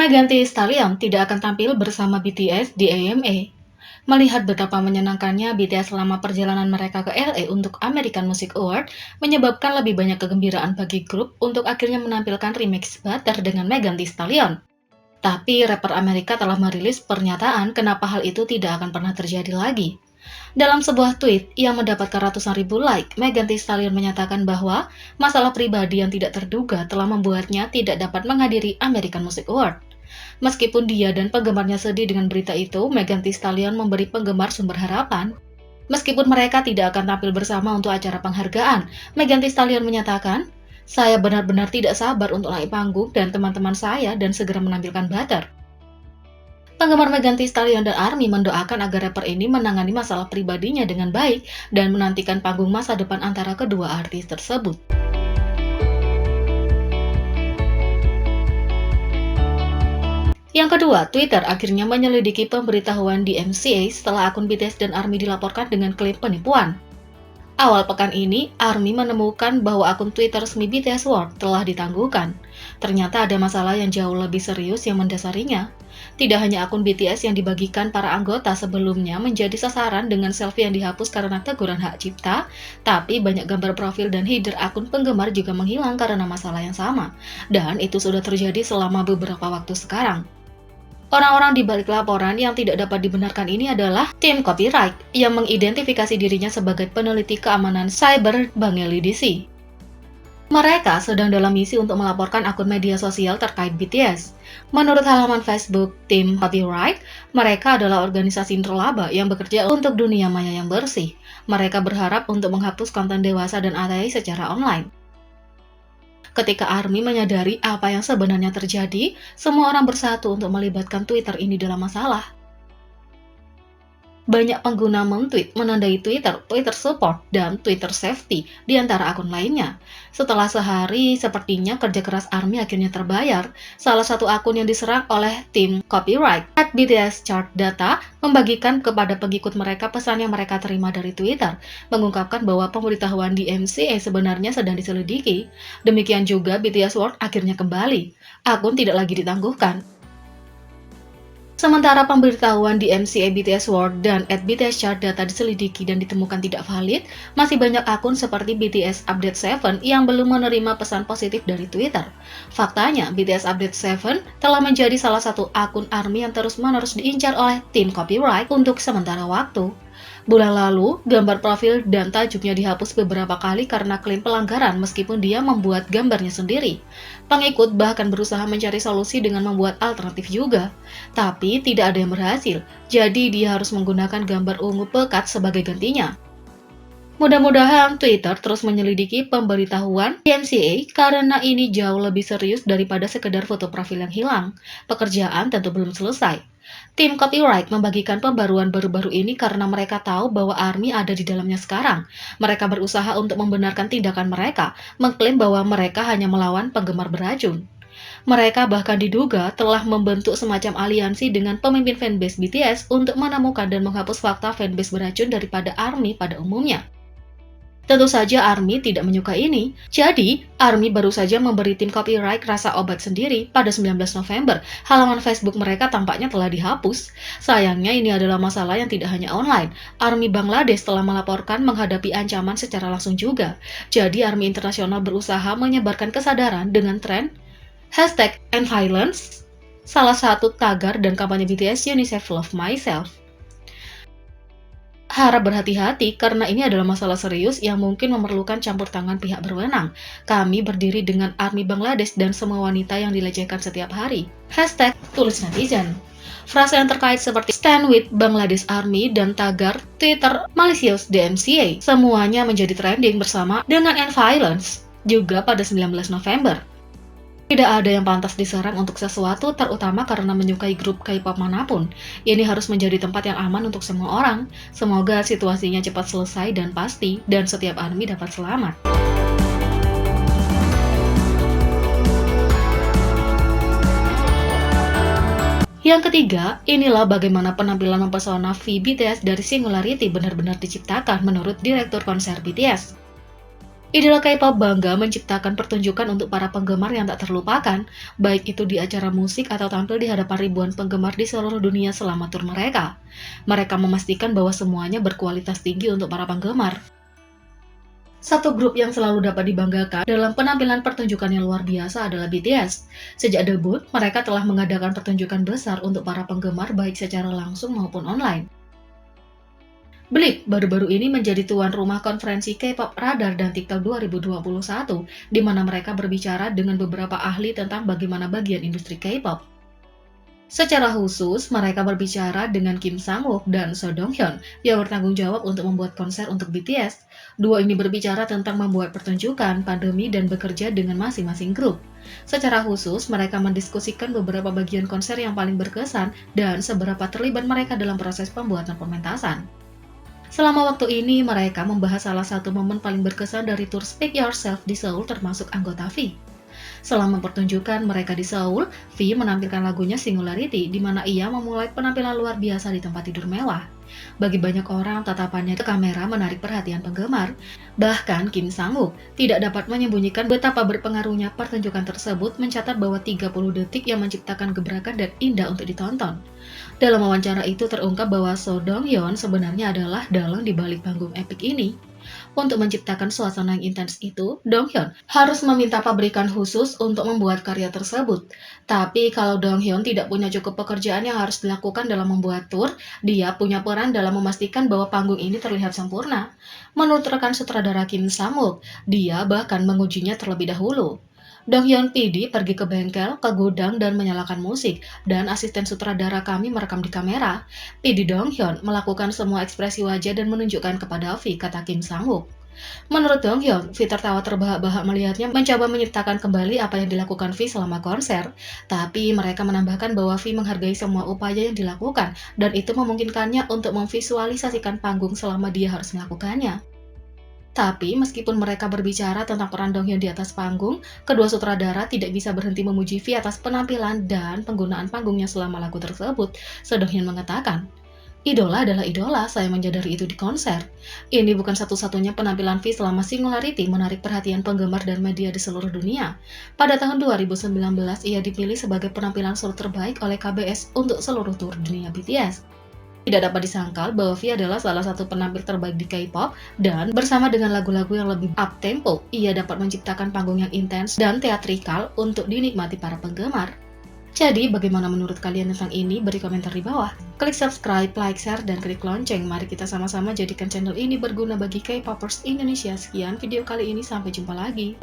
Megan Thee Stallion tidak akan tampil bersama BTS di AMA. Melihat betapa menyenangkannya BTS selama perjalanan mereka ke LA untuk American Music Award, menyebabkan lebih banyak kegembiraan bagi grup untuk akhirnya menampilkan remix Butter dengan Megan Thee Stallion. Tapi rapper Amerika telah merilis pernyataan kenapa hal itu tidak akan pernah terjadi lagi. Dalam sebuah tweet yang mendapatkan ratusan ribu like, Megan Thee Stallion menyatakan bahwa masalah pribadi yang tidak terduga telah membuatnya tidak dapat menghadiri American Music Award. Meskipun dia dan penggemarnya sedih dengan berita itu, Megan Thee Stallion memberi penggemar sumber harapan. Meskipun mereka tidak akan tampil bersama untuk acara penghargaan, Megan Thee Stallion menyatakan, "Saya benar-benar tidak sabar untuk naik panggung dan teman-teman saya dan segera menampilkan Butter." Penggemar Megan Thee Stallion dan ARMY mendoakan agar rapper ini menangani masalah pribadinya dengan baik dan menantikan panggung masa depan antara kedua artis tersebut. Yang kedua, Twitter akhirnya menyelidiki pemberitahuan di MCA setelah akun BTS dan ARMY dilaporkan dengan klaim penipuan. Awal pekan ini, ARMY menemukan bahwa akun Twitter resmi BTS World telah ditangguhkan. Ternyata ada masalah yang jauh lebih serius yang mendasarinya. Tidak hanya akun BTS yang dibagikan para anggota sebelumnya menjadi sasaran dengan selfie yang dihapus karena teguran hak cipta, tapi banyak gambar profil dan header akun penggemar juga menghilang karena masalah yang sama. Dan itu sudah terjadi selama beberapa waktu sekarang. Orang-orang di balik laporan yang tidak dapat dibenarkan ini adalah tim copyright yang mengidentifikasi dirinya sebagai peneliti keamanan cyber Bangelli DC. Mereka sedang dalam misi untuk melaporkan akun media sosial terkait BTS. Menurut halaman Facebook tim copyright, mereka adalah organisasi nirlaba yang bekerja untuk dunia maya yang bersih. Mereka berharap untuk menghapus konten dewasa dan atai secara online. Ketika ARMY menyadari apa yang sebenarnya terjadi, semua orang bersatu untuk melibatkan Twitter ini dalam masalah. Banyak pengguna mentweet menandai Twitter Support, dan Twitter Safety di antara akun lainnya. Setelah sehari, sepertinya kerja keras ARMY akhirnya terbayar. Salah satu akun yang diserang oleh tim copyright, @BTS Chart Data, membagikan kepada pengikut mereka pesan yang mereka terima dari Twitter, mengungkapkan bahwa pemberitahuan di MCA sebenarnya sedang diselidiki. Demikian juga BTS World akhirnya kembali. Akun tidak lagi ditangguhkan. Sementara pemberitahuan di MCA BTS World dan @BTS Chart Data diselidiki dan ditemukan tidak valid, masih banyak akun seperti BTS Update 7 yang belum menerima pesan positif dari Twitter. Faktanya, BTS Update 7 telah menjadi salah satu akun ARMY yang terus-menerus diincar oleh tim copyright untuk sementara waktu. Bulan lalu, gambar profil dan tajuknya dihapus beberapa kali karena klaim pelanggaran meskipun dia membuat gambarnya sendiri. Pengikut bahkan berusaha mencari solusi dengan membuat alternatif juga. Tapi tidak ada yang berhasil, jadi dia harus menggunakan gambar ungu pekat sebagai gantinya. Mudah-mudahan Twitter terus menyelidiki pemberitahuan MCA karena ini jauh lebih serius daripada sekedar foto profil yang hilang. Pekerjaan tentu belum selesai. Tim copyright membagikan pembaruan baru-baru ini karena mereka tahu bahwa ARMY ada di dalamnya sekarang. Mereka berusaha untuk membenarkan tindakan mereka, mengklaim bahwa mereka hanya melawan penggemar beracun. Mereka bahkan diduga telah membentuk semacam aliansi dengan pemimpin fanbase BTS untuk menemukan dan menghapus fakta fanbase beracun daripada ARMY pada umumnya. Tentu saja ARMY tidak menyukai ini, jadi ARMY baru saja memberi tim copyright rasa obat sendiri pada 19 November. Halaman Facebook mereka tampaknya telah dihapus. Sayangnya ini adalah masalah yang tidak hanya online. ARMY Bangladesh telah melaporkan menghadapi ancaman secara langsung juga. Jadi ARMY Internasional berusaha menyebarkan kesadaran dengan tren #EndViolence, salah satu tagar dan kampanye BTS UNICEF Love Myself. Harap berhati-hati karena ini adalah masalah serius yang mungkin memerlukan campur tangan pihak berwenang. Kami berdiri dengan ARMY Bangladesh dan semua wanita yang dilecehkan setiap hari. #tulisnetizen. Frasa yang terkait seperti Stand with Bangladesh ARMY dan tagar Twitter malicious DMCA semuanya menjadi trending bersama dengan EndViolence juga pada 19 November. Tidak ada yang pantas diserang untuk sesuatu, terutama karena menyukai grup K-pop manapun. Ini harus menjadi tempat yang aman untuk semua orang. Semoga situasinya cepat selesai dan pasti, dan setiap ARMY dapat selamat. Yang ketiga, inilah bagaimana penampilan mempesona V BTS dari Singularity benar-benar diciptakan menurut direktur konser BTS. Idola K-pop bangga menciptakan pertunjukan untuk para penggemar yang tak terlupakan, baik itu di acara musik atau tampil di hadapan ribuan penggemar di seluruh dunia selama tur mereka. Mereka memastikan bahwa semuanya berkualitas tinggi untuk para penggemar. Satu grup yang selalu dapat dibanggakan dalam penampilan pertunjukan yang luar biasa adalah BTS. Sejak debut, mereka telah mengadakan pertunjukan besar untuk para penggemar baik secara langsung maupun online. Blik baru-baru ini menjadi tuan rumah konferensi K-pop Radar dan TikTok 2021, di mana mereka berbicara dengan beberapa ahli tentang bagaimana bagian industri K-pop. Secara khusus, mereka berbicara dengan Kim Sang-wook dan Seo Dong-hyun yang bertanggung jawab untuk membuat konser untuk BTS. Dua ini berbicara tentang membuat pertunjukan, pandemi, dan bekerja dengan masing-masing grup. Secara khusus, mereka mendiskusikan beberapa bagian konser yang paling berkesan dan seberapa terlibat mereka dalam proses pembuatan pementasan. Selama waktu ini, mereka membahas salah satu momen paling berkesan dari tur Speak Yourself di Seoul termasuk anggota V. Selama pertunjukan mereka di Seoul, V menampilkan lagunya Singularity, di mana ia memulai penampilan luar biasa di tempat tidur mewah. Bagi banyak orang, tatapannya ke kamera menarik perhatian penggemar. Bahkan Kim Sang-wook tidak dapat menyembunyikan betapa berpengaruhnya pertunjukan tersebut, mencatat bahwa 30 detik yang menciptakan gebrakan dan indah untuk ditonton. Dalam wawancara itu terungkap bahwa Seo Dong-hyun sebenarnya adalah dalang di balik panggung epik ini. Untuk menciptakan suasana yang intens itu, Dong-hyun harus meminta pabrikan khusus untuk membuat karya tersebut. Tapi kalau Dong-hyun tidak punya cukup pekerjaan yang harus dilakukan dalam membuat tur, dia punya peran dalam memastikan bahwa panggung ini terlihat sempurna. Menurut rekan sutradara Kim Sang-wook, dia bahkan mengujinya terlebih dahulu. Dong-hyun PD pergi ke bengkel, ke gudang, dan menyalakan musik, dan asisten sutradara kami merekam di kamera. PD Dong-hyun melakukan semua ekspresi wajah dan menunjukkan kepada V, kata Kim Sang-wook. Menurut Dong-hyun, V tertawa terbahak-bahak melihatnya mencoba menyiptakan kembali apa yang dilakukan V selama konser. Tapi mereka menambahkan bahwa V menghargai semua upaya yang dilakukan, dan itu memungkinkannya untuk memvisualisasikan panggung selama dia harus melakukannya. Tapi, meskipun mereka berbicara tentang peran Dong-hyun di atas panggung, kedua sutradara tidak bisa berhenti memuji V atas penampilan dan penggunaan panggungnya selama lagu tersebut. So Dong-hyun mengatakan, "Idola adalah idola, saya menyadari itu di konser. Ini bukan satu-satunya penampilan V selama Singularity menarik perhatian penggemar dan media di seluruh dunia. Pada tahun 2019, ia dipilih sebagai penampilan solo terbaik oleh KBS untuk seluruh tur dunia BTS. Tidak dapat disangkal bahwa V adalah salah satu penampil terbaik di K-pop, dan bersama dengan lagu-lagu yang lebih up-tempo, ia dapat menciptakan panggung yang intens dan teatrikal untuk dinikmati para penggemar." Jadi, bagaimana menurut kalian tentang ini? Beri komentar di bawah. Klik subscribe, like, share, dan klik lonceng. Mari kita sama-sama jadikan channel ini berguna bagi K-popers Indonesia. Sekian video kali ini, sampai jumpa lagi.